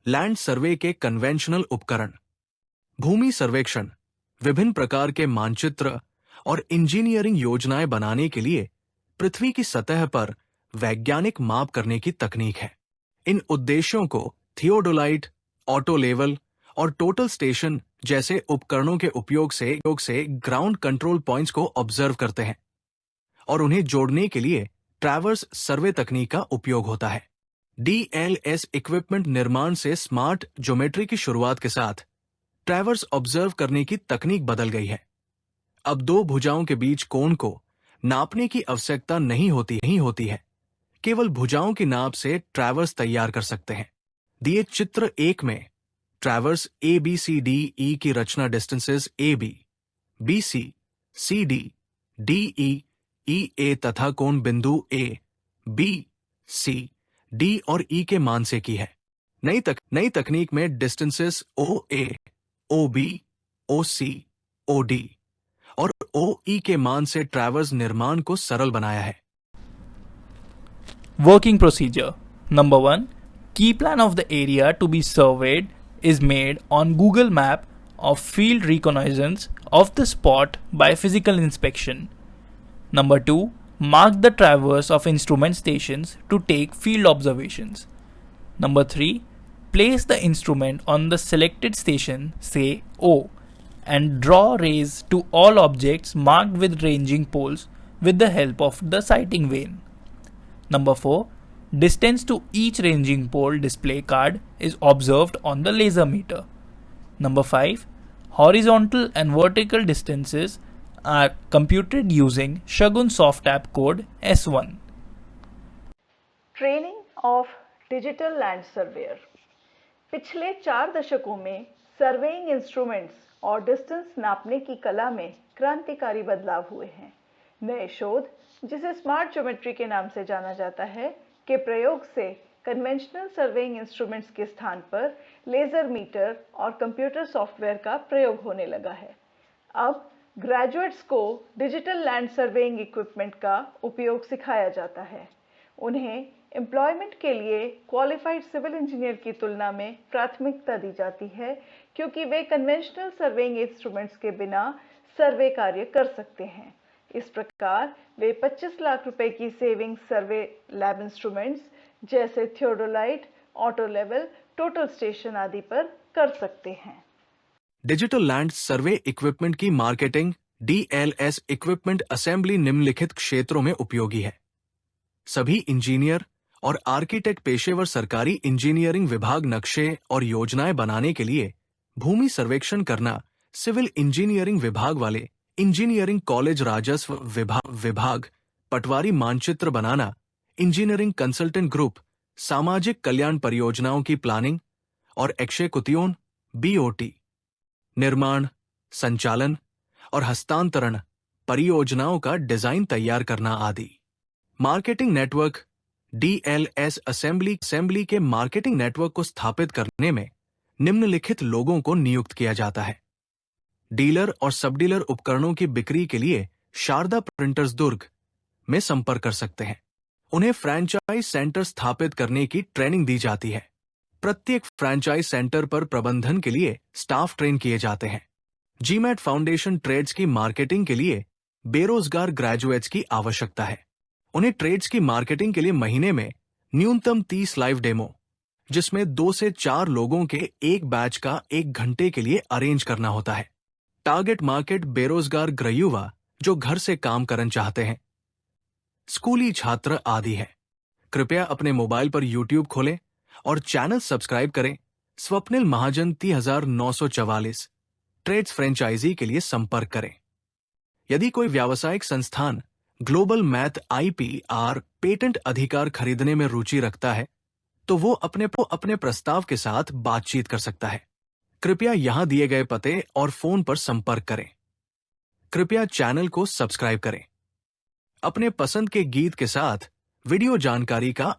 Land survey के conventional उपकरण, भूमि सर्वेक्षण, विभिन्न प्रकार के मानचित्र और इंजीनियरिंग योजनाएं बनाने के लिए पृथ्वी की सतह पर वैज्ञानिक माप करने की तकनीक है। इन उद्देश्यों को थियोडोलाइट, ऑटो लेवल और टोटल स्टेशन जैसे उपकरणों के उपयोग से ग्राउंड कंट्रोल पॉइंट्स को ऑब्जर्व करते हैं और उन्हें जोड़ने के लिए ट्रैवर्स सर्वे तकनीक का उपयोग होता है। डीएलएस इक्विपमेंट निर्माण से स्मार्ट ज्योमेट्री की शुरुआत के साथ ट्रैवर्स ऑब्जर्व करने की तकनीक बदल गई है। अब दो भुजाओं के बीच कोण को नापने की आवश्यकता नहीं होती है। केवल भुजाओं की नाप से ट्रैवर्स तैयार कर सकते हैं। दिए चित्र 1 में ट्रैवर्स ABCDE की रचना distances AB, BC, CD, DE, EA तथा कोण बिंदु A, B, C, D और E के मान से की है। नई तकनीक में distances OA, OB, OC, OD और OE के मान से ट्रैवर्स निर्माण को सरल बनाया है। Working procedure. Number 1. Key plan of the area to be surveyed is made on Google Map of field reconnaissance of the spot by physical inspection. Number 2. Mark the traverse of instrument stations to take field observations. Number 3. Place the instrument on the selected station, say O, and draw rays to all objects marked with ranging poles with the help of the sighting vane. Number 4. Distance to each ranging pole display card is observed on the laser meter. Number 5. Horizontal and vertical distances are computed using Shogun Soft App code S1. Training of digital land surveyor. पिछले 4 दशकों में surveying instruments और distance नापने की कला में क्रांतिकारी बदलाव हुए हैं। नए शोध, जिसे स्मार्ट ज्योमेट्री के नाम से जाना जाता है, के प्रयोग से कन्वेंशनल सर्वेइंग इंस्ट्रूमेंट्स के स्थान पर लेजर मीटर और कंप्यूटर सॉफ्टवेयर का प्रयोग होने लगा है। अब ग्रेजुएट्स को डिजिटल लैंड सर्वेइंग इक्विपमेंट का उपयोग सिखाया जाता है। उन्हें एम्प्लॉयमेंट के लिए क्वालिफाइड सिविल इंजीनियर की तुलना में प्राथमिकता दी जाती है, क्योंकि वे कन्वेंशनल सर्वेइंग इंस्ट्रूमेंट्स के बिना सर्वे कार्य कर सकते हैं। इस प्रकार वे 25 लाख रुपए की सेविंग सर्वे लैब इंस्ट्रूमेंट्स जैसे theodolite, auto level, total station आदि पर कर सकते हैं। डिजिटल लैंड सर्वे इक्विपमेंट की मार्केटिंग DLS इक्विपमेंट असेंबली निम्नलिखित क्षेत्रों में उपयोगी है। सभी इंजीनियर और आर्किटेक्ट पेशेवर सरकारी इंजीनियरिंग विभाग नक्शे और योजनाएं बनाने के लिए भूमि सर्वेक्षण करना, सिविल इंजीनियरिंग विभाग वाले इंजीनियरिंग कॉलेज राजस्व विभाग पटवारी मानचित्र बनाना, इंजीनियरिंग कंसल्टेंट ग्रुप सामाजिक कल्याण परियोजनाओं की प्लानिंग और एक्सेक्यूटिव BOT निर्माण, संचालन और हस्तांतरण परियोजनाओं का डिजाइन तैयार करना आदि। मार्केटिंग नेटवर्क DLS असेंबली के मार्केटिंग नेटवर्क को स्थापित करने में निम्नलिखित लोगों को नियुक्त किया जाता है। डीलर और सब डीलर उपकरणों की बिक्री के लिए शारदा प्रिंटर्स दुर्ग में संपर्क कर सकते हैं। उन्हें फ्रैंचाइज सेंटर स्थापित करने की ट्रेनिंग दी जाती है। प्रत्येक फ्रैंचाइज सेंटर पर प्रबंधन के लिए स्टाफ ट्रेन किए जाते हैं। GMAT फाउंडेशन ट्रेड्स की मार्केटिंग के लिए बेरोजगार ग्रेजुएट्स की आवश्यकता है। उन्हें ट्रेड्स की मार्केटिंग के लिए महीने में न्यूनतम 30 लाइव डेमो, जिसमें 2 से 4 लोगों के एक बैच का 1 घंटे के लिए अरेंज करना होता है। टारगेट मार्केट बेरोजगार गृहयुवा जो घर से काम करना चाहते हैं, स्कूली छात्र आदि है। कृपया अपने मोबाइल पर YouTube खोलें और चैनल सब्सक्राइब करें। स्वप्निल महाजन 3944 ट्रेड्स फ्रेंचाइजी के लिए संपर्क करें। यदि कोई व्यावसायिक संस्थान ग्लोबल मैथ IPR पेटेंट अधिकार खरीदने में रुचि रखता है, तो वो अपने प्रस्ताव के साथ बातचीत कर सकता है। कृपया यहां दिए गए पते और फोन पर संपर्क करें। कृपया चैनल को सब्सक्राइब करें। अपने पसंद के गीत के साथ वीडियो जानकारी का